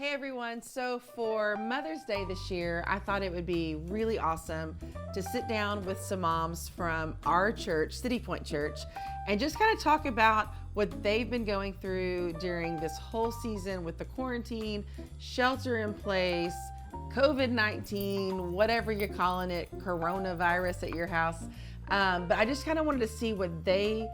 Hey everyone, so for Mother's Day this year, I thought it would be really awesome to sit down with some moms from our church, City Point Church, and just kind of talk about what they've been going through during this whole season with the quarantine, shelter in place, COVID-19, whatever you're calling it, coronavirus at your house. But I just kind of wanted to see what they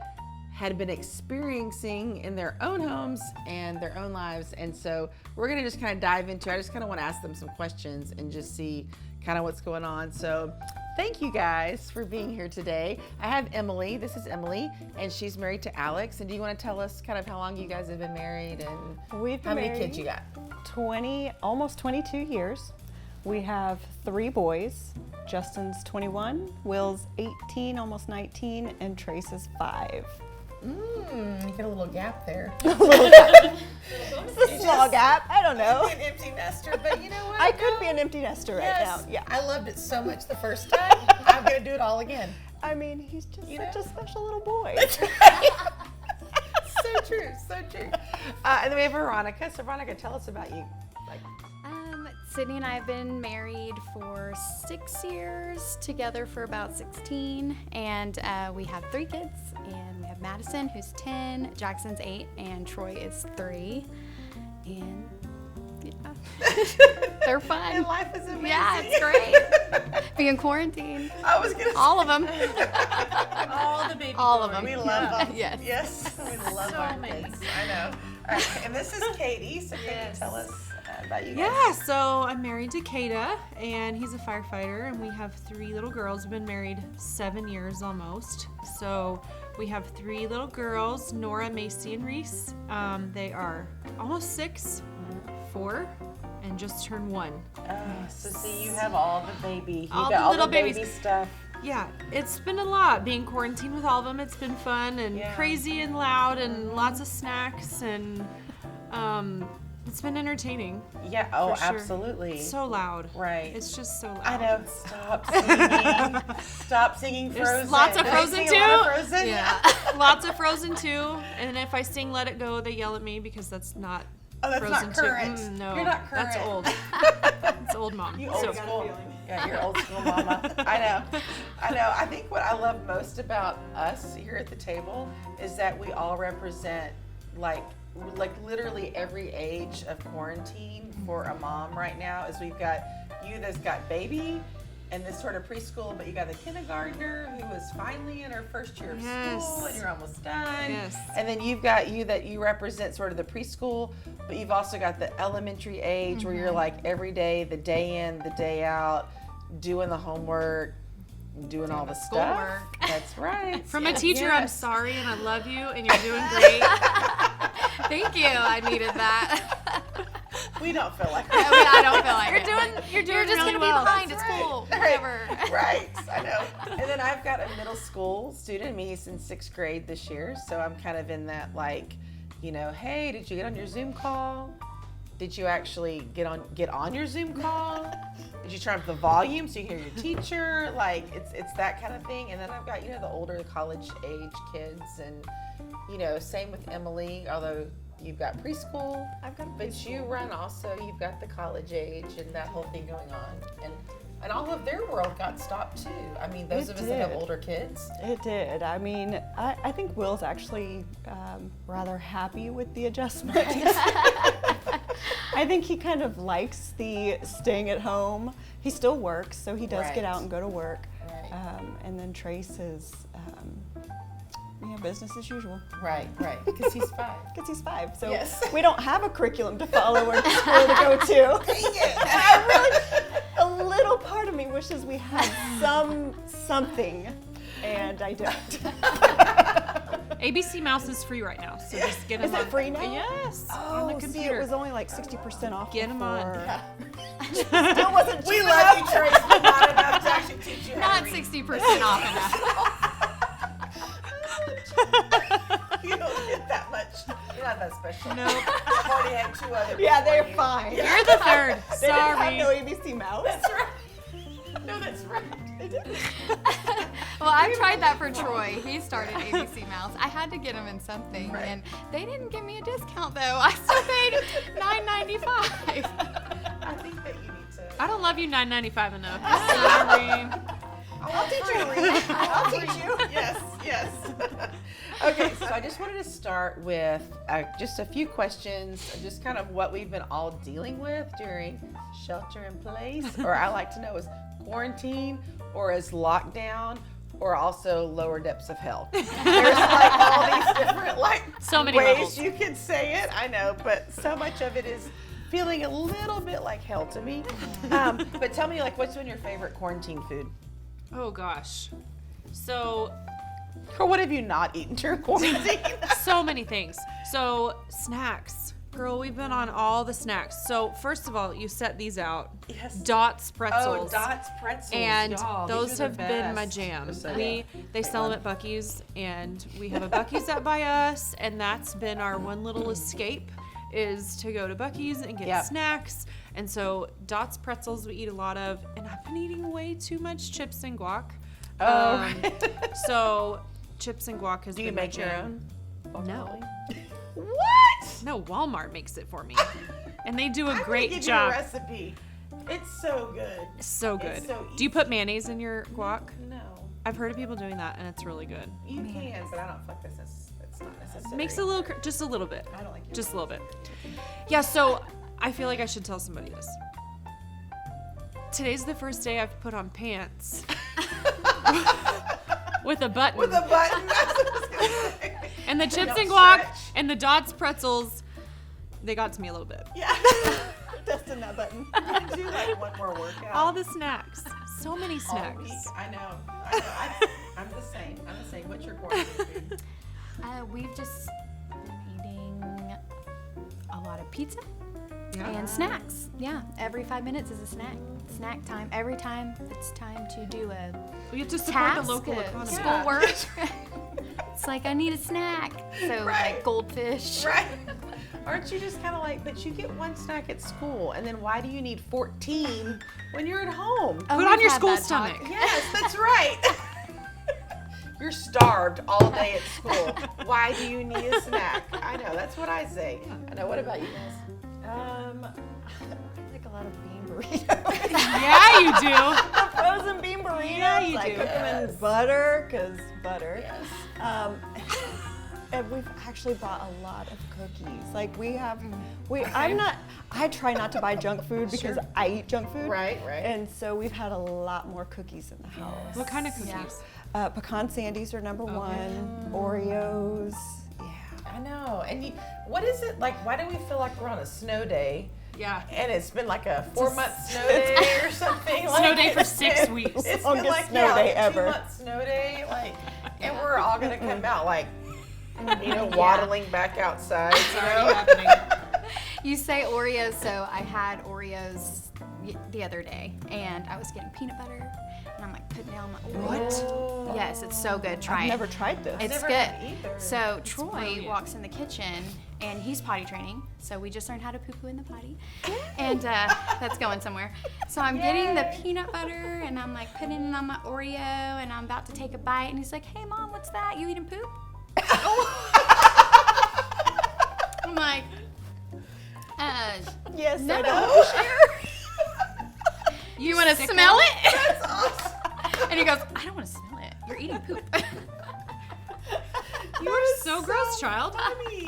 had been experiencing in their own homes and their own lives. And so we're gonna just kind of dive into, I just kind of want to ask them some questions and just see kind of what's going on. So thank you guys for being here today. I have Emily, this is Emily, and she's married to Alex. And do you want to tell us kind of how long you guys have been married and We've been how many married kids you got? almost 22 years. We have 3 boys. Justin's 21, Will's 18, almost 19, and Trace is 5. You get a little gap there. It's a small gap. I don't know. An empty nester, but you know what? I could be an empty nester right Yes. now. Yeah. I loved it so much the first time. I'm gonna do it all again. I mean, he's just You such know? a special little boy. So true, so true. And then we have Veronica. So Veronica, tell us about you. Sydney and I have been married for 6 years, together for about 16, and we have 3 kids, and we have Madison, who's 10, Jackson's 8, and Troy is 3, and yeah, they're fun. And life is amazing. Yeah, it's great. Being quarantined. I was gonna All of them. All the baby All of boys. them. We love them. Yes. Yes, we love So our many. kids. I know. All right, and this is Katie. So Katie, Yes. tell us about you guys. Yeah, so I'm married to Kada, and he's a firefighter, and we have 3 little girls. We've been married 7 years almost. So we have 3 little girls, Nora, Macy, and Reese. They are almost 6, 4, and just turned 1. So see, you have all the baby. You All got the all little the baby babies. stuff. Yeah, it's been a lot being quarantined with all of them. It's been fun and Yeah. crazy and loud and lots of snacks, and it's been entertaining. Yeah. Oh, For sure. absolutely. So loud. Right. It's just so loud. I know. Stop singing. Stop singing There's Frozen. lots of They Frozen sing too. a lot of Frozen. Yeah. Lots of Frozen too. And if I sing Let It Go, they yell at me because that's not Oh, that's Frozen not 2. current. No. You're not current. That's old. It's old mom. You old So- school. Yeah, you're old school mama. I know. I think what I love most about us here at the table is that we all represent like literally every age of quarantine for a mom right now. Is we've got you that's got baby and this sort of preschool, but you got the kindergartner who is finally in her first year of Yes. school and you're almost done. Yes. And then you've got you that you represent sort of the preschool, but you've also got the elementary age where you're like every day, the day in, the day out, doing the homework, doing all the stuff. schoolwork. That's right. From a teacher, I'm sorry and I love you and you're doing great. Thank you. I needed that. We don't feel like I mean, I don't feel like You're doing You're just really gonna well. be behind. That's It's right. cool. Right. Whatever. Right, I know. And then I've got a middle school student. I mean, he's in 6th grade this year, so I'm kind of in that like, you know, hey, did you get on your Zoom call? Did you actually get on your Zoom call? Did you turn up the volume so you can hear your teacher? Like it's that kind of thing. And then I've got, you know, the older college age kids, and you know, same with Emily, although you've got preschool. I've got a But you run also, you've got the college age and that whole thing going on. And all of their world got stopped too. I mean, those It of us that have did. older kids. It did. I mean, I think Will's actually rather happy with the adjustment. I think he kind of likes the staying at home. He still works, so he does Right. get out and go to work. Right. And then Trace is, business as usual. Right, because he's 5. Because he's 5, so Yes. we don't have a curriculum to follow or school to go to. Dang it. I really, a little part of me wishes we had something, and I don't. ABC Mouse is free right now, so just get them Is it on. free now? Yes, on the See, computer. it was only like 60% off. Get 'em on. before. Still wasn't We cheap love enough. you, Trace, but not enough to actually teach you how Not to read. 60% off enough. You don't get that much. You're not that special. No. I've already had 2 other Yeah, before they're you. fine. You're the third. They didn't have Sorry. no ABC Mouse. That's right. No, that's right. Well, I tried that for Troy. He started ABC Mouse. I had to get him in something, Right. and they didn't give me a discount though. I still paid $9.95. love you $9.95 enough. Sorry. I'll teach you to read. I'll teach you. Yes. Okay, so I just wanted to start with just a few questions, just kind of what we've been all dealing with during shelter in place, or I like to know as quarantine, or as lockdown, or also lower depths of hell. There's like all these different So many ways levels. you can say it. I know, but so much of it is feeling a little bit like hell to me. But tell me, like, what's been your favorite quarantine food? Oh gosh. So Or what have you not eaten during quarantine? so many things. So snacks. Girl, we've been on all the snacks. So first of all, you set these out. Yes. Dots pretzels. Oh, Dots pretzels. And y'all, these those are have the been my best. jam. They're so They good. sell them at Buc-ee's, and we have a Buc-ee's up by us, and that's been our one little escape, is to go to Buc-ee's and get Yep. snacks. And so Dots pretzels we eat a lot of, and I've been eating way too much chips and guac. Oh, right. So chips and guac has Do you been my make your jam. own? No. What? No, Walmart makes it for me. And they do a I'm gonna great give job. You a recipe. It's so good. So good. It's so Do you put mayonnaise in your guac? No, I've heard of people doing that, and it's really good. you can, but I don't feel like it's not necessary. Makes a little, just a little bit. I don't like your Just a little bit. Yeah, so I feel like I should tell somebody this. Today's the first day I've put on pants with a button. with a button. That's what I was gonna say. And the chips Don't and guac stretch. and the Dots pretzels, they got to me a little bit. Yeah. Testing that button. You can do like one more workout. All the snacks. So many all snacks. week. I know. I'm the same. What's your quarantine food? We've just been eating a lot of pizza Yeah. and snacks. Yeah, every 5 minutes is a snack. Snack time. Every time it's time to do a We have to support task, the local a economy. schoolwork. It's like I need a snack. So Right. like goldfish. Right. Aren't you just kind of like, but you get one snack at school, and then why do you need 14 when you're at home? Oh, Put on we've your had school that talk. stomach. Yes, that's right. You're starved all day at school. Why do you need a snack? I know, that's what I say. I know. What about you guys? I like a lot of bean burritos. Yeah, you do. Frozen bean burritos. Yeah, you I do. cook them in butter, because butter. Yes. And we've actually bought a lot of cookies. Like I try not to buy junk food because Sure. I eat junk food. Right. And so we've had a lot more cookies in the house. What kind of cookies? Yeah. Pecan sandies are number one. Oreos. Yeah. I know. And what is it like? Why do we feel like we're on a snow day? Yeah. And it's been like a 4-month snow day or something. Snow day for it's 6 been- weeks. It's Longest been like, snow yeah, day like ever. 2-month snow day, and we're all gonna come out like, waddling back outside. It's You already know? happening. You say Oreos, so I had Oreos the other day, and I was getting peanut butter, and I'm like putting it on my Oreos. Oh. Yes, it's so good. Try I've it. never tried this. It's never good. had either. So Troy brilliant. walks in the kitchen, and he's potty training. So we just learned how to poo-poo in the potty, and that's going somewhere. So I'm getting the peanut butter, and I'm like putting it on my Oreo, and I'm about to take a bite, and he's like, "Hey, Mom, what's that? You eating poop?" I'm like, yes, no, I no. know. You want to sicko. smell it? That's awesome. And he goes, I don't want to smell it. You're eating poop. You are so gross, child. Funny.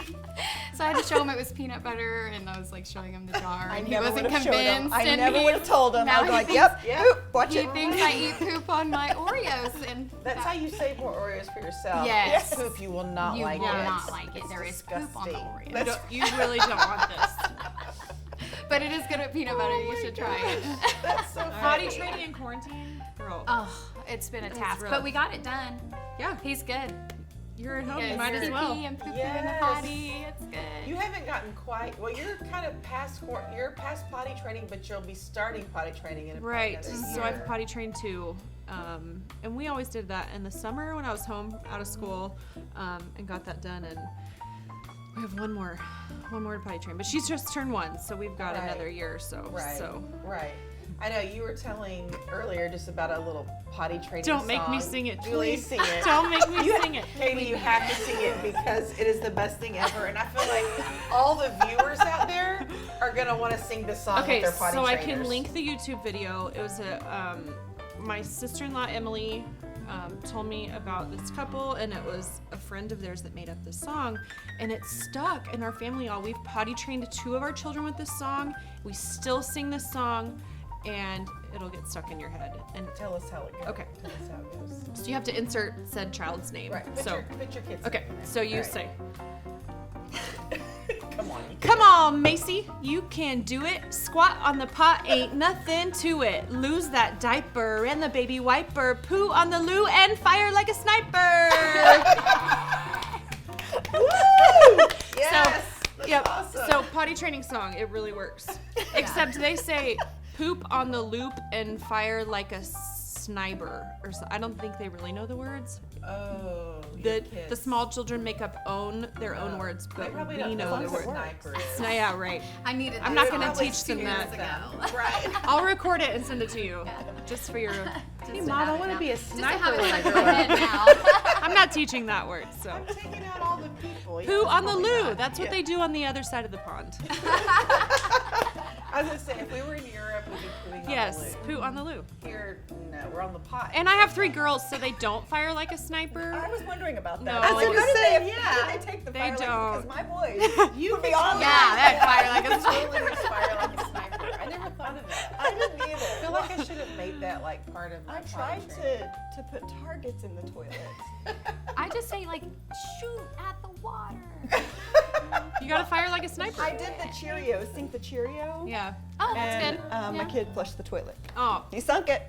So I had to show him it was peanut butter, and I was like showing him the jar, I and he never wasn't would have showed him. convinced. I and never he- would have told him. now I'd be he like, thinks- yep, Yeah. poop, watch He it. thinks I eat poop on my Oreos, and That's how you save more Oreos for yourself. Yes. It's poop, you will not you like will it. not like it. It's There is poop on the disgusting. Oreos. You really don't want this. But it is good at peanut butter. You should try it. That's so Potty funny. training in quarantine? Girl. Oh, it's been a task, rough. but we got it done. Yeah. He's good. You're at home. He You goes might as pee-pee well. and poo-poo in the Yes. potty. It's good. You haven't gotten quite, well, you're kind of you're past potty training, but you'll be starting potty training in Right. another So year. I've potty trained too. And we always did that in the summer when I was home out of school, and got that done. And we have one more to potty train, but she's just turned 1, so we've got Right. another year or so. Right. So Right. I know you were telling earlier just about a little potty training don't make me song. sing it, Julie, please. sing it. Don't make me sing it. Katie, you have to sing it because it is the best thing ever. And I feel like all the viewers out there are gonna want to sing this song Okay, with their potty so I trainers. can link the YouTube video. It was my sister-in-law Emily told me about this couple, and it was a friend of theirs that made up this song, and it stuck in our family. We've potty trained 2 of our children with this song. We still sing this song, and it'll get stuck in your head. And Tell us how it goes. Okay. Tell us how it goes. so you have to insert said child's name. Right. Put So your kids. okay, so you say. Come on. Come on, Macy, you can do it. Squat on the pot, ain't nothing to it. Lose that diaper and the baby wiper. Poo on the loo and fire like a sniper. Yes. So, yep. So potty training song, it really works. Except they say poop on the loop and fire like a sniper. Or so, I don't think they really know the words. Oh. The small children make up their own words, They but probably we don't know know the what words. sniper is. Yeah, right. I needed I'm that not gonna song teach them 2 that. years ago. Right. I'll record it and send it to you, just for your. Hey, Mom, I want to be a Just to sniper have it when I stuck in grow my up. head now. I'm not teaching that word, so. I'm taking out all the people. Yeah, Poo on the probably loo. not. That's what Yeah. they do on the other side of the pond. I was gonna say, if we were in Europe, we'd be pooing Yes, on the loo. poo on the loo. Here, no, we're on the pot. And I have 3 girls, so they don't fire like a I sniper. was wondering about that. No. I I was was gonna gonna say, say, yeah. how do they take the They fire like don't. because my boys you would be on Yeah, that. that fire like a totally fire like a sniper. I never thought of that. I didn't either. I feel like I should have made that like part of my I tried potty training. to put targets in the toilet. I just say like shoot at the water. You gotta fire like a sniper. I did the Cheerios, sink the Cheerio. Yeah. Oh, that's And good. my kid flushed the toilet. Oh. He sunk it.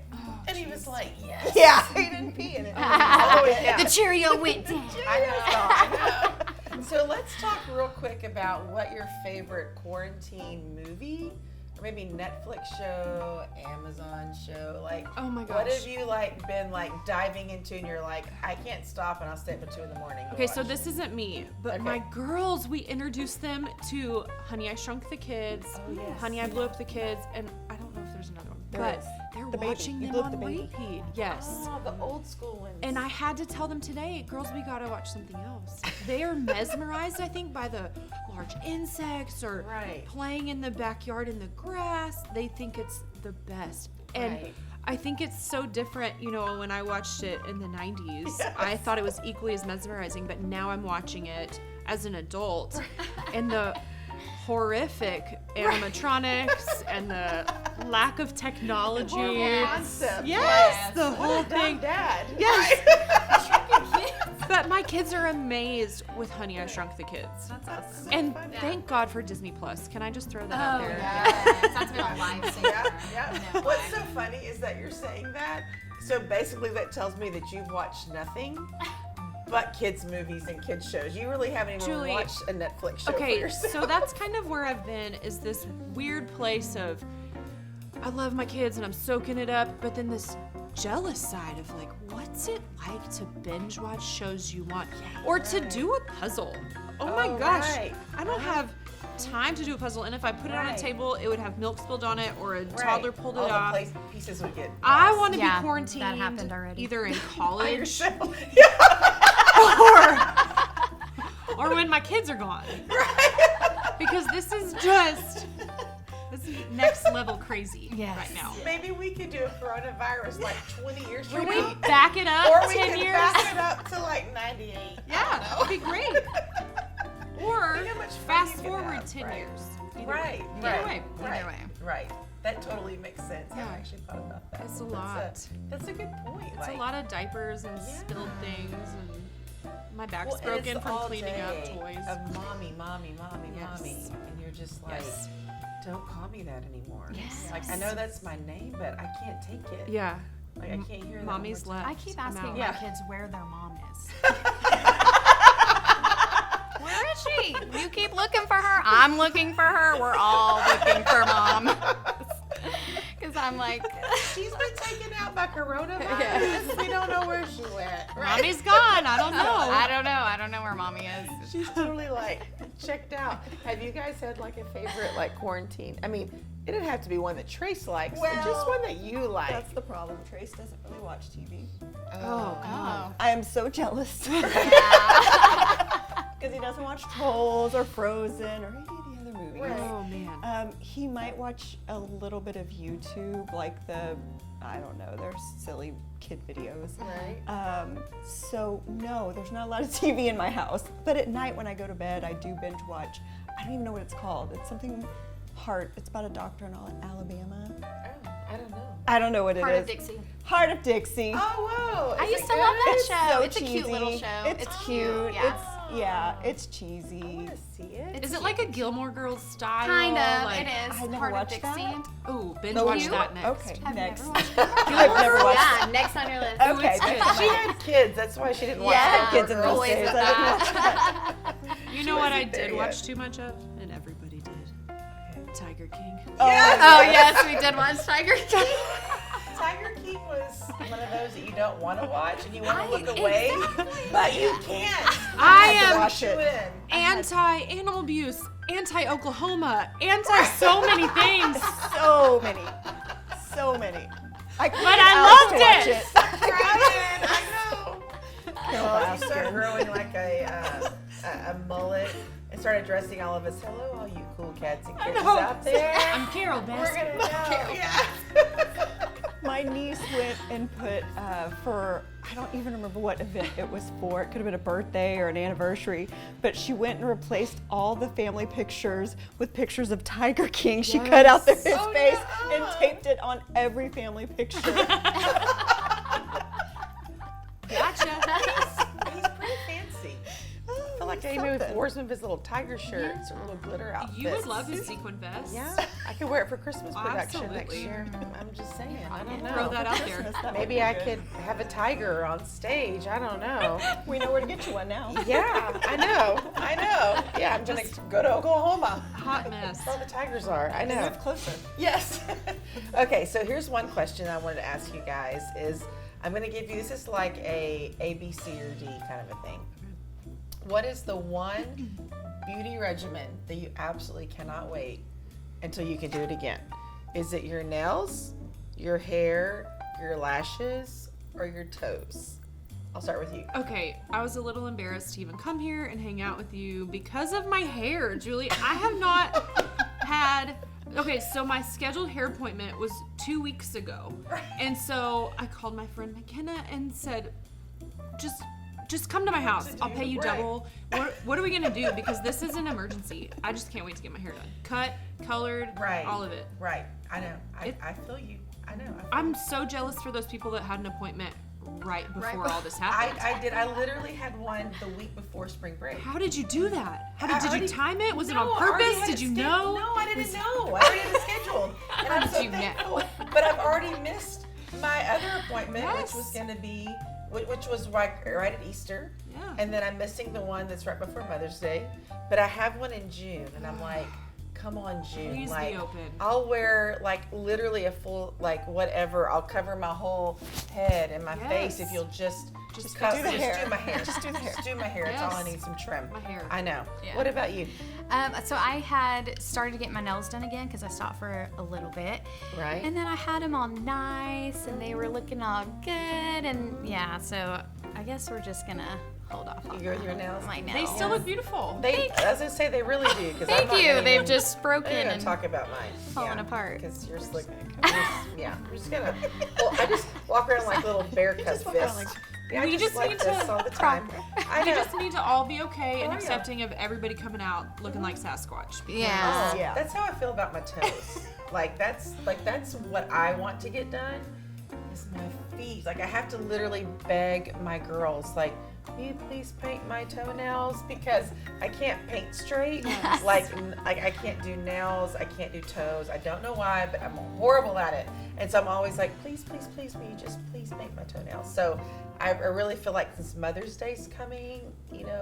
And he was like, yes. Yeah, he didn't pee in it. Oh, yeah. The Cheerio went down. I know. So let's talk real quick about what your favorite quarantine movie, or maybe Netflix show, Amazon show, like. Oh my What gosh. have you like been like diving into, and you're like, I can't stop, and I'll stay up at 2 in the morning. to Okay, so watch. this isn't me, but Okay. my girls, we introduced them to Honey, I Shrunk the Kids, Oh, yes. Honey, I Blew Up the Kids, and I don't know if there's another one, There but is. they're The Baby. watching You them Blew Up on the Baby. repeat. Yes. Oh, the old school ones. And I had to tell them today, girls, we gotta watch something else. They are mesmerized, I think, by the large insects or Right. playing in the backyard in the grass. They think it's the best. And Right. I think it's so different, you know, when I watched it in the 90s, I thought it was equally as mesmerizing, but now I'm watching it as an adult and the horrific animatronics and the lack of technology. Horrible concept. Yes, Like, the what whole a dumb thing. Dad. Yes. But my kids are amazed with Honey, I Shrunk the Kids. That's awesome. And funny. thank God for Disney Plus. Can I just throw that out Oh, there? yes. That's been a lifesaver. Yeah. No What's way. so funny is that you're saying that. So basically, that tells me that you've watched nothing but kids' movies and kids' shows. You really haven't even Julie, watched a Netflix show for Okay, yourself. so that's kind of where I've been, is this weird place of I love my kids and I'm soaking it up, but then this jealous side of like, what's it like to binge watch shows you want? Or to do a puzzle. Oh my Oh, gosh. right. I don't have time to do a puzzle, and if I put it on a Right. table, it would have milk spilled on it or a Right. toddler pulled All it the off. pieces would get. I lost. want to Yeah, be quarantined that happened already. either in By college yourself. or when my kids are gone. Because this is just next level crazy Yes. right now. Maybe we could do a coronavirus like 20 years Can from we now. back it up Or we 10 could years? back it up to like 98. Yeah, that'd be great. Or Think how much fun fast you could forward have, 10 right. years. Either Right, way. right, Either way. right, Either way. right. That totally makes sense. I Yeah. haven't actually thought about that. It's a lot. That's a good point. It's a lot of diapers and Yeah. spilled things, and my back's well, and broken it's from all cleaning up day toys. Of mommy, Yes. and you're just like, Yes. don't call me that anymore. Yes. Like I know that's my name, but I can't take it. Yeah. Like I can't hear that. Mommy's one more left. I keep I'm asking out. my Yeah. kids where their mom is. Where is she? You keep looking for her. I'm looking for her. We're all looking for mom. Because I'm like, time. She's been taken out by coronavirus. We don't know where she went. Right? Mommy's gone. I don't know. I don't know. I don't know where mommy is. She's totally like checked out. Have you guys had like a favorite like quarantine? I mean, it didn't have to be one that Trace likes, but just Well, one that you like. That's the problem. Trace doesn't really watch TV. Oh, God. Oh. I am so jealous Yeah. because he doesn't watch Trolls or Frozen or any of the other movies. Right. Oh, man. He might watch a little bit of YouTube, like I don't know, there's silly kid videos. Right. So no, there's not a lot of TV in my house. But at night when I go to bed, I do binge watch. I don't even know what it's called. It's something Heart. It's about a doctor in Alabama. Oh, I don't know. I don't know what it is. Heart of Dixie. Heart of Dixie. Oh, whoa. I Is used it to love that good? show. So It's a cute little cheesy. show. It's cute. Yeah. It's cheesy. I want to see it. It's Is it like a Gilmore Girls style? Kind of. Like, It is. I never Heart of watched Dixie. that. Ooh, binge No, watch you? that next. Okay, Have next. you never watched I've never watched Yeah, next on your list. Okay. it's good. She had kids. That's why she didn't watch Yeah, that. kids in those always days. with I didn't that. watch that. You know what I wasn't there did yet. watch too much of? And everybody did. Tiger King. Oh yes, we did watch Tiger King. Tiger King was one of those that you don't want to watch and you want to Right, look away, but you can't. I had to am watch You it. in. anti-animal abuse, anti-Oklahoma, anti so many things. So many. So many. I couldn't But get I Alex loved to watch it. Ryan, I know. Carol Well, if you Baskin. start growing like a mullet and started dressing all of us, hello, all you cool cats and kittens know. out there. I'm Carol We're Baskin. gonna know. Yeah. My niece went and put for, I don't even remember what event it was for. It could have been a birthday or an anniversary, but she went and replaced all the family pictures with pictures of Tiger King. She cut out his Oh, face no. and taped it on every family picture. Gotcha. He's pretty fancy. I feel like Amy wore some of his little tiger shirts or little glitter outfits. You would love his sequin vest. Yeah, I could wear it for Christmas production next Absolutely. year. I'm just saying. I don't Throw know. that out there. Christmas, that would Maybe be I good. could have a tiger on stage. I don't know. We know where to get you one now. Yeah, I know. Yeah, I'm gonna go to Oklahoma. Hot mess. That's where the tigers are. I know. Move closer. Yes. Okay, so here's one question I wanted to ask you guys is I'm going to give you, this is like a B, C, or D kind of a thing. What is the one beauty regimen that you absolutely cannot wait until you can do it again? Is it your nails, your hair, your lashes, or your toes? I'll start with you. Okay, I was a little embarrassed to even come here and hang out with you because of my hair, Julie. I have not had. Okay, so my scheduled hair appointment was 2 weeks ago. And so I called my friend McKenna and said, just come to my house. I'll pay you Right. double. What are we gonna do? Because this is an emergency. I just can't wait to get my hair done. Cut, colored, Right. all of it. Right. I know. It- I feel you. I know. I'm so jealous for those people that had an appointment right before all this I happened. did. I literally had one the week before spring break. How did you do that? I Did you already- time it? Was it No, on I already purpose? had Did it you scheduled. know? No, I didn't know. I already had it scheduled. And I'm so did you know? thankful. But I've already missed my other appointment, Yes. which was going to be, which was right at Easter. Yeah. And then I'm missing the one that's right before Mother's Day. But I have one in June, and I'm like, come on, June. Please be like, open. I'll wear like literally a full, like whatever. I'll cover my whole head and my face if Yes. you'll just Just cut, do the hair. do my hair. Just do the hair. Just do my hair. It's all I Yes. need, some trim. My hair. I know. Yeah. What about you? So I had started to get my nails done again because I stopped for a little bit. Right. And then I had them all nice and they were looking all good. And yeah, so I guess we're just going to hold off on Your nails? my They nails. still look beautiful. They, as I say, they really do. Because Thank you. They've just broken I'm gonna and talk about mine. falling apart. Because you're slick. Yeah, I'm just gonna. Well, I just walk around like little bear cub just walk around fists. like- Yeah, I We just like need this to all the time. I We know. just need to all be okay and Oh, yeah. accepting of everybody coming out looking like Sasquatch. because- Yeah. Oh, Yeah. That's how I feel about my toes. that's what I want to get done. Is my feet. Like I have to literally beg my girls, like, will you please paint my toenails because I can't paint straight. Like I can't do nails. I can't do toes. I don't know why, but I'm horrible at it. And so I'm always like, please, please, please, will you just please paint my toenails? So I really feel like since Mother's Day's coming,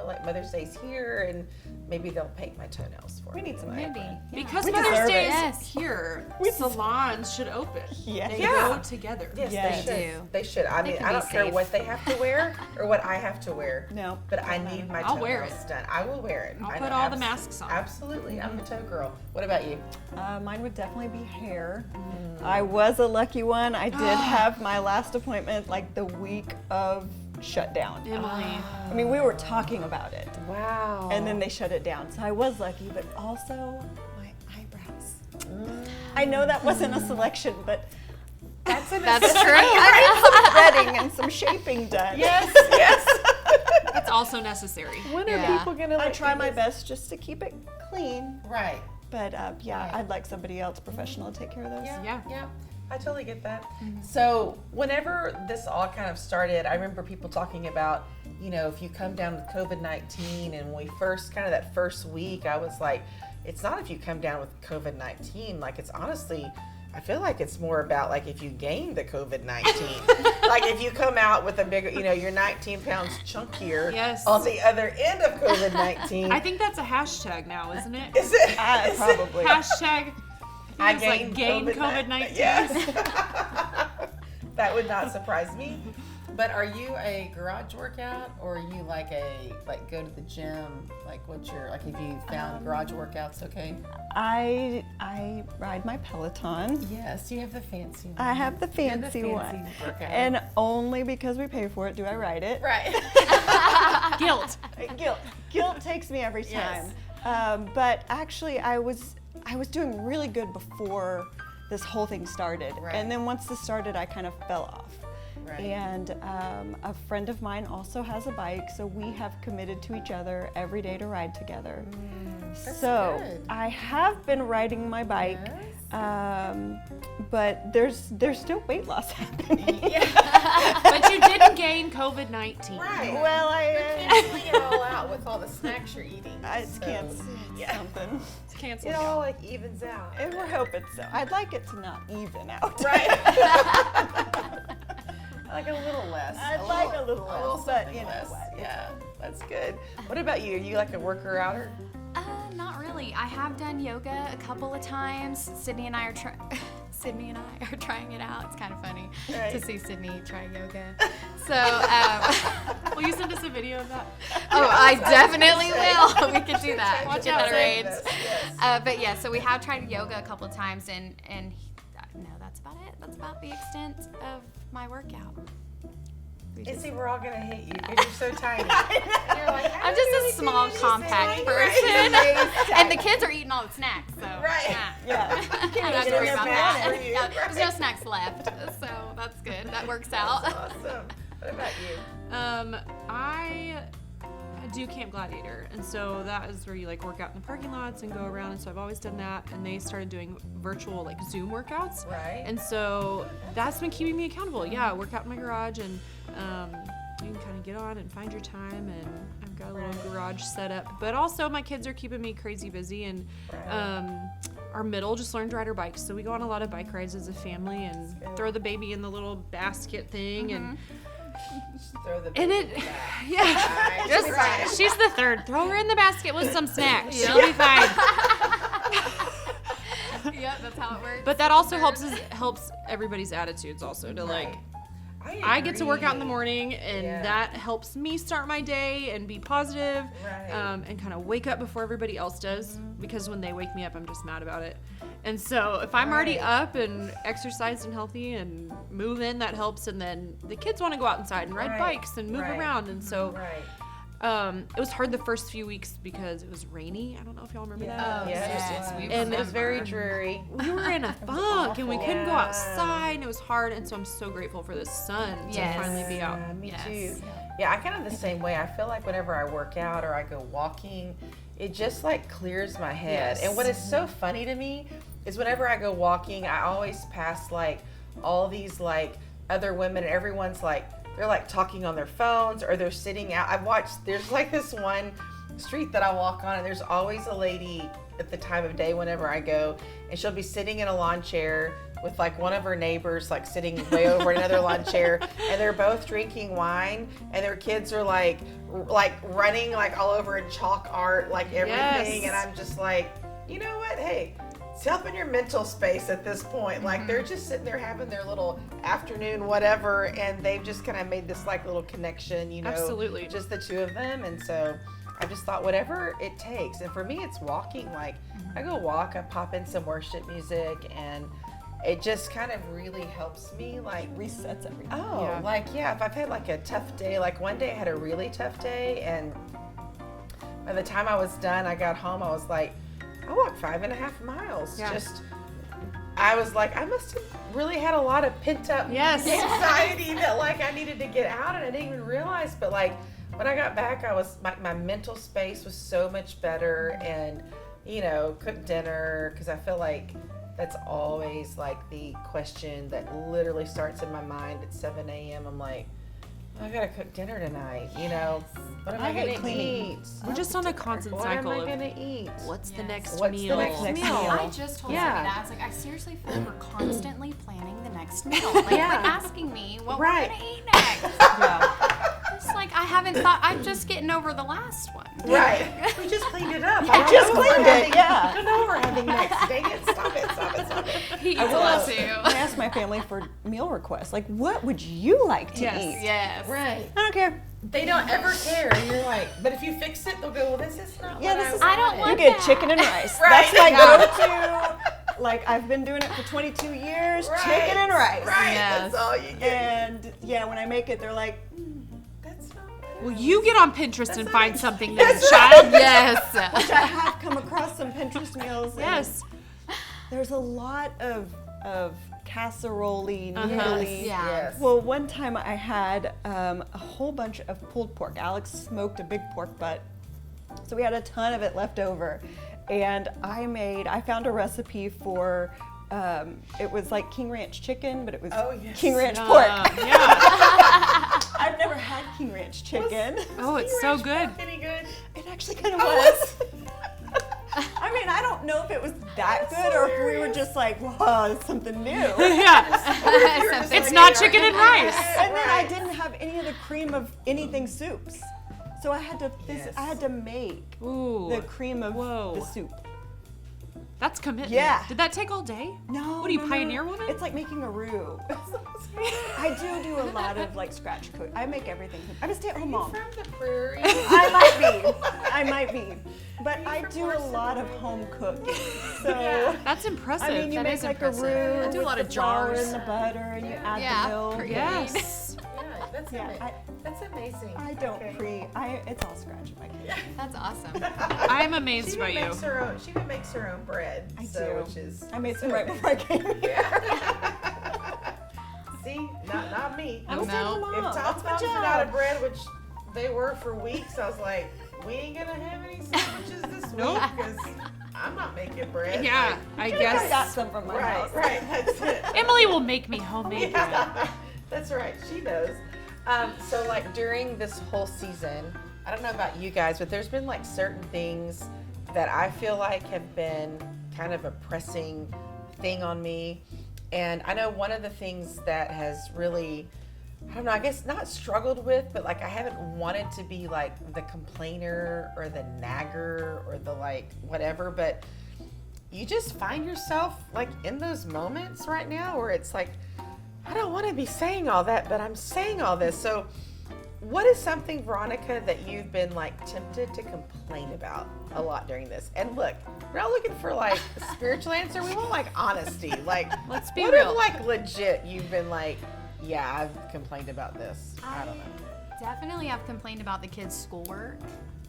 like Mother's Day's here, and maybe they'll paint my toenails for me. We need some tonight. Maybe. Because We Mother's deserve Day it. is Yes. here, We salons should open. Yes. They Yeah. go together. Yes, Yes. they They should. do. They should. I mean, can I be don't care safe. what they have to wear or what I have to wear. No. But I need my I'll toenails wear it. done. I will wear it. I'll I put know, all the masks on. Absolutely. I'm a toe girl. What about you? Mine would definitely be hair. I was a lucky one. I did have my last appointment like the week of shutdown. Emily. I mean, we were talking about it, Wow. and then they shut it down. So I was lucky, but also my eyebrows. I know that wasn't a selection, but That's true. I need some threading and some shaping done. Yes, yes. It's also necessary. When Yeah. are people gonna? I like, try do my this? best just to keep it clean, Right. but yeah, Right. I'd like somebody else professional to take care of those. Yeah, Yeah. yeah. I totally get that. So whenever this all kind of started, I remember people talking about, you know, if you come down with COVID-19, and when we first, kind of that first week, I was like, it's not if you come down with COVID-19, like it's honestly, I feel like it's more about like if you gain the COVID-19. Like if you come out with a bigger, you know, you're 19 pounds chunkier Yes. on the other end of COVID-19. I think that's a hashtag now, isn't it? Is it? is it? Probably. Hashtag. I it's like gained gain COVID-19. Yes. That would not surprise me. But are you a garage workout, or are you like go to the gym? Like what's your, like, if you found garage workouts okay? I ride my Peloton. Yes, you have the fancy one. I have the You're the fancy one. workout. And only because we pay for it do I ride it. right. Guilt. Guilt takes me every Yes. time. But actually, I was doing really good before this whole thing started. Right. And then once this started, I kind of fell off. Right. And a friend of mine also has a bike, so we have committed to each other every day to ride together. That's So good. I have been riding my bike, but there's still weight loss happening. But you didn't gain COVID-19. Right. Well, Canceling it all out with all the snacks you're eating. I so, can't see yeah. something. It's canceled. It all like evens out. And we're hoping so. I'd like it to not even out. Right. Like a little less. I'd like a little less, but something you know less. what? Yeah, that's good. What about you? Are you like a worker outer? Not really. I have done yoga a couple of times. Sydney and I are trying it out. It's kind of funny Right. to see Sydney try yoga. So, Will you send us a video of that? oh, I definitely will. We could do that. Watch Get out, that arranged. Yes. But yeah, so we have tried yoga a couple of times, and no, that's about it. That's about the extent of my workout. We And just- see, we're all gonna hate you because you're so tiny. And you're like, I'm just a small, compact person, and the kids are eating all the snacks. So Right. Yeah. I don't have get to in worry their about planet. that. Yeah, there's no snacks left, so that's good. That works out. Awesome. What about you? I do Camp Gladiator, and so that is where you like work out in the parking lots and go around, and so I've always done that, and they started doing virtual like Zoom workouts. Right. And so that's been keeping me accountable. Yeah, I work out in my garage, and you can kind of get on and find your time, and I've got a little garage set up. But also my kids are keeping me crazy busy, and our middle just learned to ride her bike, so we go on a lot of bike rides as a family and throw the baby in the little basket thing, and Throw the and baby it, in the bag. yeah, Right. just Right. she's the third. Throw her in the basket with some snacks. She'll be fine. Yep, that's how it works. But that also helps everybody's attitudes also to like. I get to work out in the agree. morning, and Yeah. that helps me start my day and be positive, Right. and kind of wake up before everybody else does. Because when they wake me up, I'm just mad about it. And so if I'm already Right. up and exercised and healthy and moving, that helps. And then the kids want to go out inside and ride Right. bikes and move Right. around. And so Right. it was hard the first few weeks because it was rainy. I don't know if y'all remember that. Oh, Yes. yes, we And it was very remember. dreary. We were in a funk and we couldn't go Yeah. outside, and it was hard. And so I'm so grateful for the sun Yes. to finally be out. Yeah, me Yes. too. Yeah, I kind of the same way. I feel like whenever I work out or I go walking, it just like clears my head. Yes. And what is so funny to me is whenever I go walking, I always pass like all these like other women, and everyone's like, they're like talking on their phones or they're sitting out. I've watched, there's like this one street that I walk on, and there's always a lady at the time of day whenever I go, and she'll be sitting in a lawn chair with like one of her neighbors like sitting way over another lawn chair, and they're both drinking wine, and their kids are like running like all over in chalk art, like everything. Yes. And I'm just like, you know what? Hey, it's helping your mental space at this point. Like they're just sitting there having their little afternoon whatever, and they've just kind of made this like little connection, you know, Absolutely. just the two of them. And so I just thought whatever it takes. And for me, it's walking. Like I go walk, I pop in some worship music, and it just kind of really helps me like Resets everything. oh, Yeah. like yeah, if I've had like a tough day, like one day I had a really tough day, and by the time I was done, I got home, I was like, I walked 5.5 miles. Yeah. Just I was like, I must have really had a lot of pent up Yes. anxiety that like I needed to get out, and I didn't even realize. But like when I got back, I was my mental space was so much better, and cooked dinner, because I feel like that's always like the question that literally starts in my mind at 7 a.m. I'm like, I gotta cook dinner tonight. What am I hate gonna cleaning. eat? We're just on a constant What am cycle I of gonna eat? what's the Yes. next What's the meal. next meal? I just told Yeah. Sammy that. I was like, I seriously feel like we're constantly planning the next meal. Like, Yeah. quit asking me what Right. we're gonna eat next. Yeah. It's like I haven't thought. I'm just getting over the last one. Right. We just cleaned it up. I just cleaned it, yeah. I don't know what we're having next. Dang it. Stop it. He eats I a will lot ask, too. I asked my family for meal requests. Like, what would you like to Yes. eat? Yes. Right. I don't care. They don't ever care. You're like, but if you fix it, they'll go, well, this is not Yeah, what this is. I don't You want get that. chicken and rice. Right. That's my go-to. Like, I've been doing it for 22 years. Right. Chicken and rice. Right. Yes. That's all you get. And yeah, when I make it, they're like, That's not what Well, you get on Pinterest and find something then, That's child. Yes. which I have come across some Pinterest meals. and Yes. There's a lot of casserole-y, noodly. Yeah. Yes. Well, one time I had a whole bunch of pulled pork. Alex smoked a big pork butt, so we had a ton of it left over. And I found a recipe for, it was like King Ranch chicken, but it was Oh, yes. King Ranch pork. Yeah. I've never had King Ranch chicken. Oh, it's so good. Any good? It actually kind of Oh, was. I mean, I don't know if it was that That's good or if we were hilarious. just like, wow, it's something new. Yeah. It's It's not chicken and rice. And then I Right. didn't have any of the cream of anything soups. So I had to Yes. I had to make Ooh. the cream of Whoa. the soup. That's commitment. Yeah. Did that take all day? No. What are you, no, no, pioneer no. woman? It's like making a roux. I do a lot of like scratch cook. I make everything. I'm a stay-at-home mom. From the prairie. I might be. But you I from do a Morrison lot of Road? home cooking. So Yeah. That's impressive. I mean, you That make is like impressive. a roux I do a with lot the of flour jars. and the butter, and you add Yeah, the milk. pretty Yes. Yeah, that's Yeah, amazing. That's amazing. I don't Okay. it's all scratch in my kitchen. That's awesome. I am She amazed even by you. makes her own. She even makes her own bread. I so, do. Which is I made some right before I came here. See, not me. I'm a stay-at-home mom. If Tom That's my Tom's job. out of bread, which they were for weeks, I was like, we ain't gonna have any sandwiches this Nope. week because I'm not making bread. Yeah, I I got guess. some from my Right, house. right. That's it. Emily will make me homemade bread. Yeah, that's right. She knows. So like during this whole season, I don't know about you guys, but there's been like certain things that I feel like have been kind of a pressing thing on me. And I know one of the things that has really, I don't know, I guess not struggled with, but like I haven't wanted to be like the complainer or the nagger or the like whatever, but you just find yourself like in those moments right now where it's like, I don't want to be saying all that, but I'm saying all this. So what is something, Veronica, that you've been like tempted to complain about a lot during this? And look, we're not looking for like a spiritual answer. We want like honesty. Like, Let's be what real. if like legit you've been like, yeah, I've complained about this. I don't know. Definitely, I've complained about the kids' schoolwork.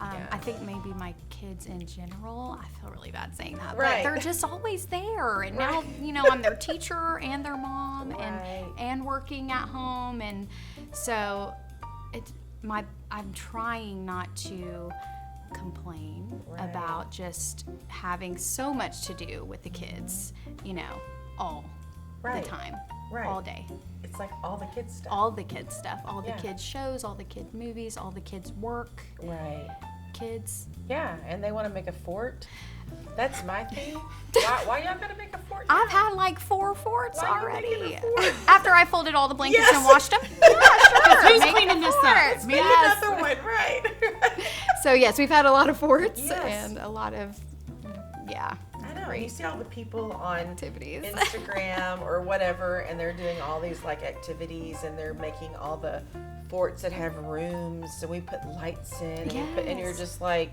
Yeah. I think maybe my kids in general, I feel really bad saying that, Right. but they're just always there. And now, Right. you know, I'm their teacher and their mom Right. and working at home. And so I'm trying not to complain Right. about just having so much to do with the kids, you know, all Right. the time, Right. all day. It's like all the kids stuff. All the kids stuff, all the Yeah. kids shows, all the kids movies, all the kids work, Right. kids. Yeah, and they want to make a fort. That's my thing. Why y'all gotta make a fort? I've had like 4 forts Why are you making already. a fort? After I folded all the blankets Yes. and washed them. Yeah, sure. Who's make cleaning the this up? forts. Me? Yes. Another one, right? So yes, we've had a lot of forts Yes. and a lot of, yeah, I know. You see all the people on activities. Instagram or whatever, and they're doing all these like activities, and they're making all the forts that have rooms, and we put lights in, and you're Yes. just like,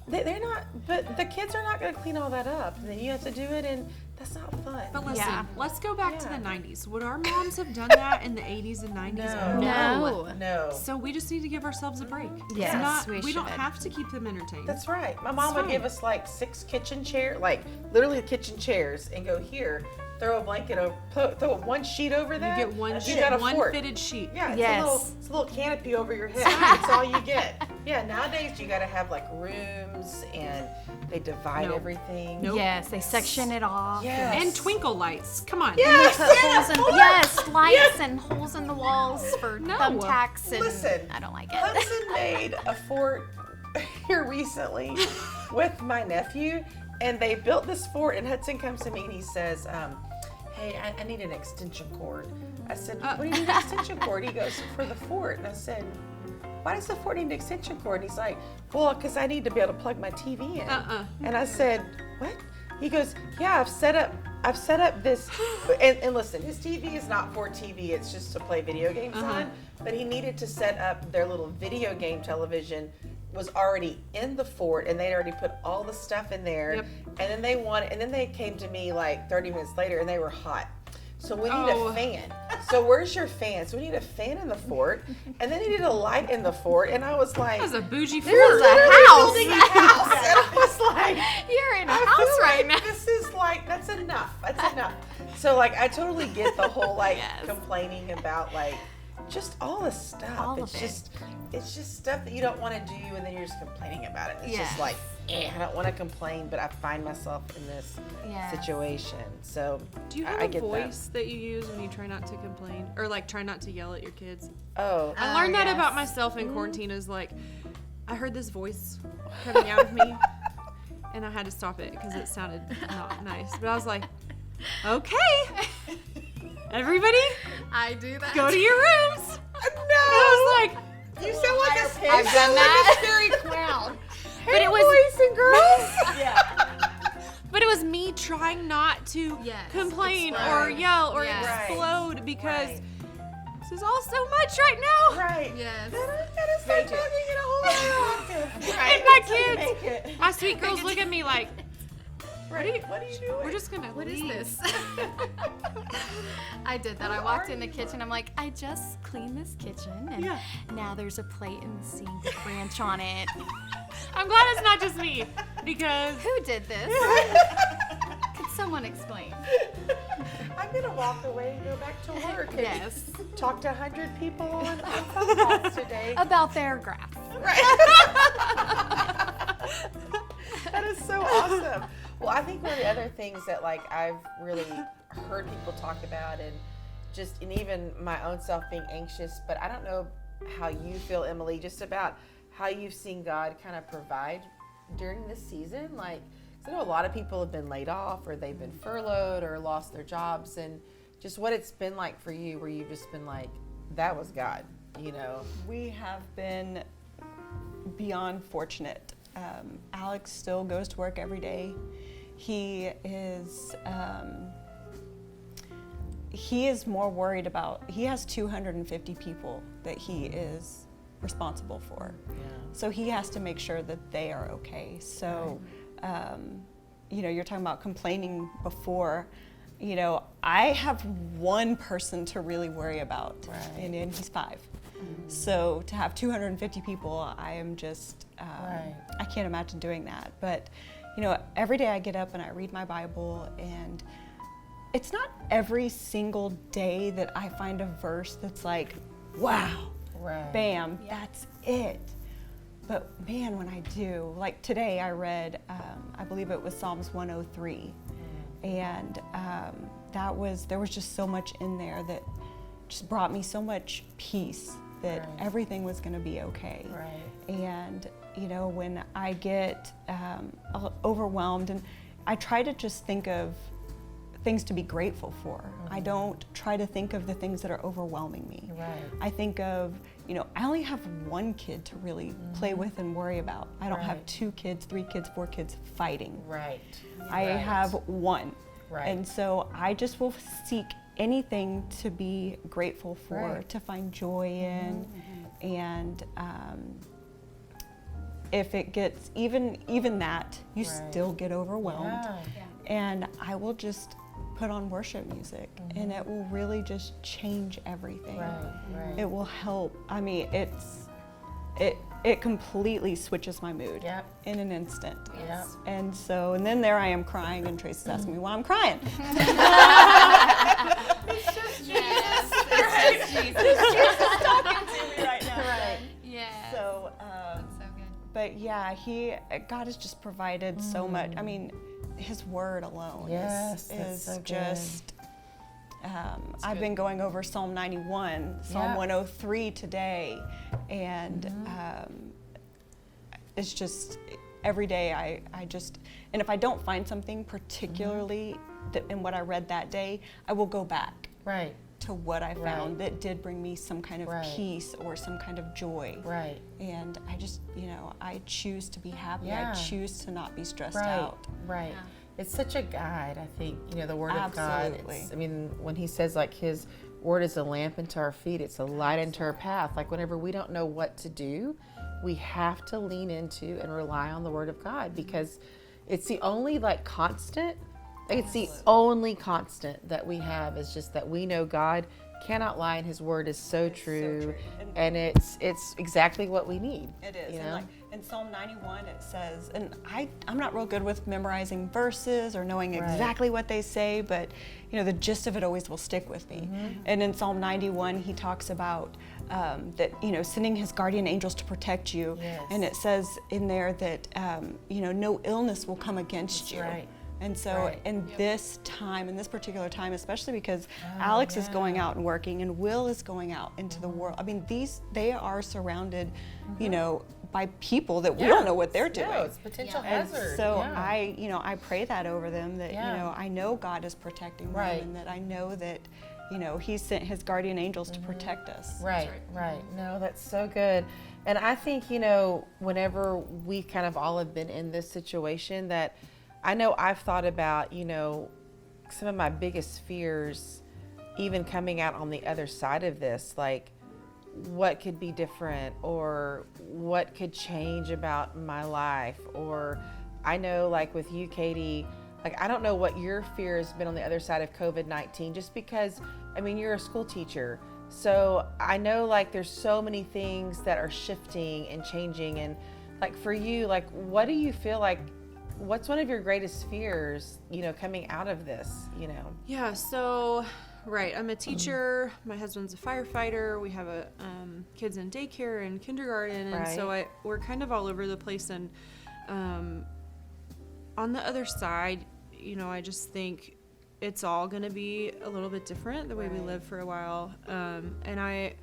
they're not. But the kids are not going to clean all that up, and then you have to do it, and that's not fun. But listen, Yeah. let's go back to Yeah. the 90s. Would our moms have done that in the 80s and 90s? No. So we just need to give ourselves a break. Yes, It's not, we we don't should. have to keep them entertained. That's right. My mom It's would fine. give us like 6 kitchen chairs, like literally kitchen chairs, and go here, throw a blanket over, throw one sheet over You that. get one, you got a one fort. fitted sheet. Yeah, it's, Yes. it's a little canopy over your head. That's all you get. Yeah, nowadays you got to have like rooms, and they divide Nope. everything. Nope. Yes, they section it off. Yes. And twinkle lights. Come on. Yes. Put holes in, yes, lights and holes in the walls for No. thumbtacks, and Listen, I don't like it. Hudson made a fort here recently with my nephew, and they built this fort. And Hudson comes to me and he says, "Hey, I need an extension cord." I said, "What do you need an extension cord?" He goes, "For the fort." And I said, "Why does the fort need an extension cord?" And he's like, "Well, because I need to be able to plug my TV in." And I said, "What?" He goes, "Yeah, I've set up this," and listen, his TV is not for TV, it's just to play video games on, but he needed to set up their little video game television was already in the fort, and they'd already put all the stuff in there. Yep. And then they came to me like 30 minutes later, and they were hot. So we need Oh. a fan. So where's your fan? So we need a fan in the fort, and then they need a light in the fort. And I was like, That was a bougie This is fort. a house. building a house. And I was like, You're in a I house feel right like now. this is like, that's enough. That's enough. So like, I totally get the whole like Yes. complaining about like just all the stuff. All it's of it. it's just stuff that you don't want to do, and then you're just complaining about it. It's Yes. just like, I don't want to complain, but I find myself in this Yes. situation. So Do you I have a get voice that. you use when you try not to complain? Or like try not to yell at your kids? that. Oh, I learned that yes. about myself in quarantine is like, I heard this voice coming out of me and I had to stop it because it sounded not nice. But I was like, okay, everybody I do that. go to your rooms. no! I was like, You sound like a I've you done sound that. like a scary clown. But it was boys and girls. Yeah. but it was me trying not to Yes, complain explode. or yell or Yes. Right. explode because Right. this is all so much right now. Right. Yes. Then I gotta start Very talking in a whole other octave. Right. And my That's how you kids, make it. my sweet girls look at me like, Right. What are you doing? we're just gonna What is leave. this? I did that. I walked in the kitchen. I'm like, I just cleaned this kitchen, and Yeah. now there's a plate in the sink with ranch on it. I'm glad it's not just me because Who did this? Could someone explain? I'm gonna walk away and go back to work and Yes. talk to 100 people on phone calls today. About their graph. That is so awesome. Well, I think one of the other things that like I've really heard people talk about, and even my own self being anxious, but I don't know how you feel, Emily, just about how you've seen God kind of provide during this season. Like, 'cause I know a lot of people have been laid off, or they've been furloughed, or lost their jobs, and just what it's been like for you, where you've just been like, that was God, you know? We have been beyond fortunate. Alex still goes to work every day. He is more worried about, he has 250 people that he is responsible for. Yeah. So he has to make sure that they are okay. So, you're talking about complaining before. I have one person to really worry about, Right. and he's 5. So to have 250 people, I am just, Right. I can't imagine doing that. But, every day I get up and I read my Bible, and it's not every single day that I find a verse that's like, wow, Right. bam, that's it. But man, when I do, like today I read, I believe it was Psalms 103. And there was just so much in there that just brought me so much peace that Right. everything was going to be okay. Right. And when I get overwhelmed, and I try to just think of things to be grateful for. I don't try to think of the things that are overwhelming me. Right. I think of, I only have one kid to really play with and worry about. I don't have Right. 2 kids, 3 kids, 4 kids fighting. Right. I Right. have one. Right. And so I just will seek anything to be grateful for, Right. to find joy in. And if it gets even that, you Right. still get overwhelmed. Yeah. And I will just put on worship music, and it will really just change everything. Right. It will help. I mean, it completely switches my mood Yep. in an instant. Yep. And so, and then there I am crying, and Tracy's asking me why I'm crying. Jesus talking to me right now. Right. Yeah. So, That's so good. but yeah, God has just provided so much. I mean, His Word alone Yes, that's is so good. just. I've been going over Psalm 91, Psalm Yeah. 103 today, and it's just every day I just, and if I don't find something particularly in what I read that day, I will go back Right. to what I found Right. that did bring me some kind of Right. peace or some kind of joy. Right. And I just, I choose to be happy. Yeah. I choose to not be stressed Right. out. Right. Yeah. It's such a guide, I think, the Word of God. Absolutely. I mean, when He says, like, His Word is a lamp unto our feet, it's a light unto our path. Like, whenever we don't know what to do, we have to lean into and rely on the Word of God, because it's the only, like, constant. Like, it's the only constant that we have, is just that we know God cannot lie, and His Word is so true. And it's exactly what we need. It is. You And know? like in Psalm 91, it says, and I'm not real good with memorizing verses or knowing Right. exactly what they say, but the gist of it always will stick with me. And in Psalm 91, he talks about that, sending his guardian angels to protect you. Yes. And it says in there that, no illness will come against you. right. And so Right. in this time, in this particular time, especially because Alex is going out and working and Will is going out into the world. I mean, they are surrounded, by people that we don't know what they're doing. No, it's potential And hazard. so yeah. I pray that over them, that, Yeah. I know God is protecting Right. them, and that I know that, He sent His guardian angels to protect us. Right. No, that's so good. And I think, whenever we kind of all have been in this situation, that I know I've thought about, some of my biggest fears, even coming out on the other side of this, like what could be different, or what could change about my life. Or I know, like with you, Katie, like I don't know what your fear has been on the other side of COVID-19, just because, I mean, you're a school teacher. So I know, like, there's so many things that are shifting and changing. And like for you, like, what do you feel like, what's one of your greatest fears, coming out of this, Yeah, so, right, I'm a teacher. My husband's a firefighter. We have kids in daycare and kindergarten, and so we're kind of all over the place. And on the other side, I just think it's all going to be a little bit different the way we live for a while. And I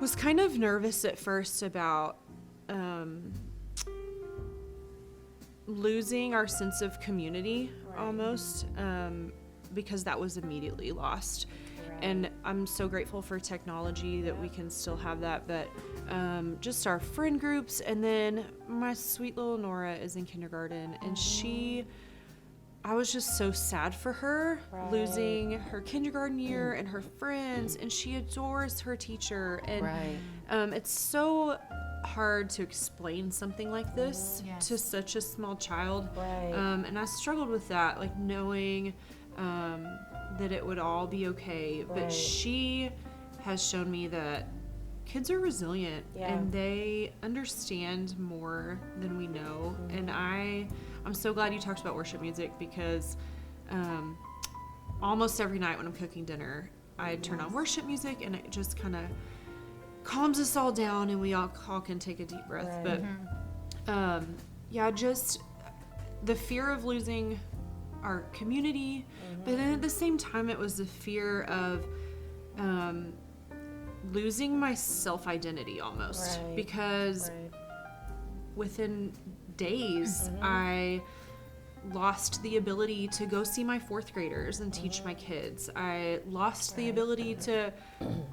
was kind of nervous at first about losing our sense of community almost, because that was immediately lost. And I'm so grateful for technology that we can still have that, but just our friend groups. And then my sweet little Nora is in kindergarten, and I was just so sad for her losing her kindergarten year and her friends, and she adores her teacher. And it's so hard to explain something like this to such a small child. And I struggled with that, like knowing that it would all be okay. But she has shown me that kids are resilient and they understand more than we know. And I'm so glad you talked about worship music, because almost every night when I'm cooking dinner, I turn on worship music, and it just kind of calms us all down, and we all can take a deep breath. But just the fear of losing our community, but then at the same time, it was the fear of losing my self-identity almost, because within days I lost the ability to go see my fourth graders and teach my kids. I lost the ability to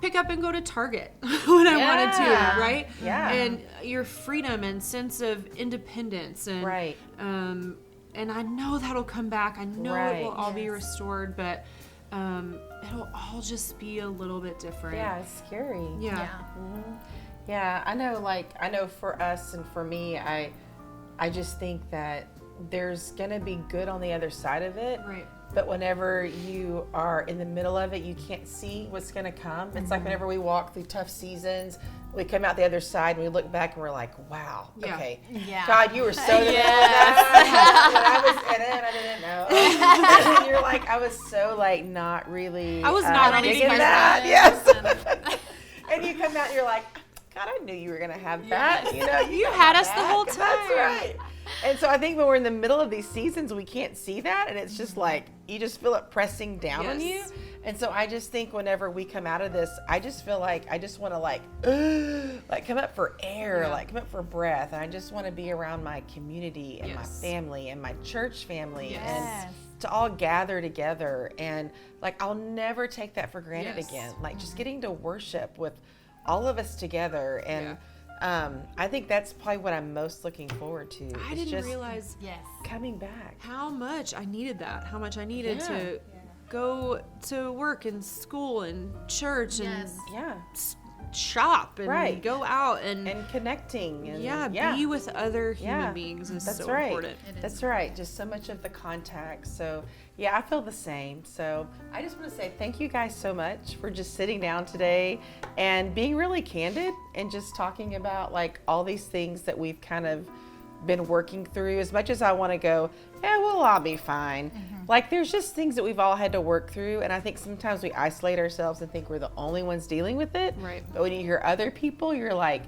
pick up and go to Target when I wanted to, right? Yeah. And your freedom and sense of independence, and and I know that'll come back. I know it will all be restored, but it'll all just be a little bit different. Yeah, it's scary. Yeah. Yeah, I know for us and for me, I just think that there's gonna be good on the other side of it. Right. but whenever you are in the middle of it, you can't see what's going to come. It's like whenever we walk through tough seasons, we come out the other side and we look back and we're like, wow, Yeah. okay. Yeah. God, you were so the middle of that. And then I didn't know. And you're like, I was so like not really. I was not ready digging for that. that. Yes. And you come out and you're like, God, I knew you were going to have that. You know, You got had us that. the whole That's time. right. And so I think when we're in the middle of these seasons, we can't see that. And it's just like, you just feel it pressing down on you. Yes. And so I just think whenever we come out of this, I just feel like I just want to like come up for air, Yeah. like come up for breath. And I just want to be around my community and Yes. my family and my church family. Yes. And to all gather together. And like, I'll never take that for granted Yes. again. Like just getting to worship with all of us together. And I think that's probably what I'm most looking forward to. I is didn't just Yes. realize coming back. how much I needed that, how much I needed Yeah. to go to work and school and church Yes. Yeah. and shop and Right. go out and, And connecting. And be with other human Yeah. beings is That's so right. important. It is. That's right. Just so much of the contact. So, yeah, I feel the same. So, I just want to say thank you guys so much for just sitting down today and being really candid and just talking about like all these things that we've kind of been working through. As much as I want to go, yeah, we'll all be fine. Like, there's just things that we've all had to work through. And I think sometimes we isolate ourselves and think we're the only ones dealing with it. Right. But when you hear other people, you're like,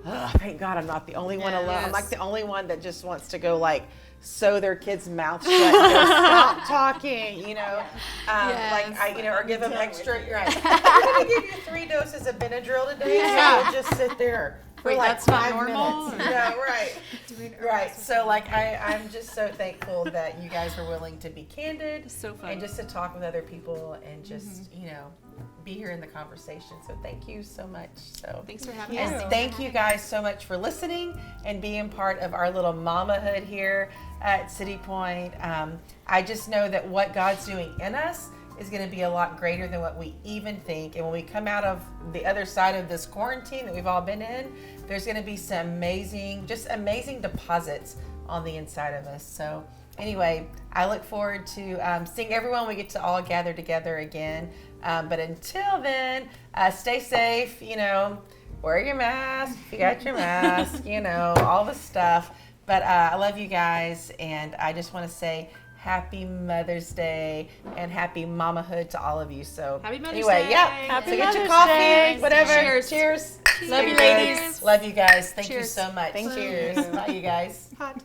oh, thank God I'm not the only one alone. I'm Yes. like the only one that just wants to go like sew their kids' mouths shut and go, stop talking, you know. Like I, you know, or give them extra. Right. I'm gonna give you 3 doses of Benadryl today, so you'll just sit there for Wait, like that's not 5 normal, minutes. or- Yeah, right. Right. So like I'm just so thankful that you guys are willing to be candid So fun. and just to talk with other people and just you know be here in the conversation. So thank you so much. So Thanks for having and us. thank you guys so much for listening and being part of our little mamahood here at City Point. I just know that what God's doing in us is going to be a lot greater than what we even think. And when we come out of the other side of this quarantine that we've all been in, there's going to be some amazing deposits on the inside of us. So anyway, I look forward to seeing everyone when we get to all gather together again. But until then, stay safe, you know, wear your mask, if you got your mask, you know, all the stuff. But I love you guys, and I just want to say happy Mother's Day and happy mamahood to all of you. So Happy Mother's anyway, Day. yeah, Happy so get your Mother's coffee, Day. whatever. Cheers. Cheers. Love you, Cheers. ladies. Love you guys. Thank you Cheers. so much. Thank you. Cheers. Bye, you guys. Hot.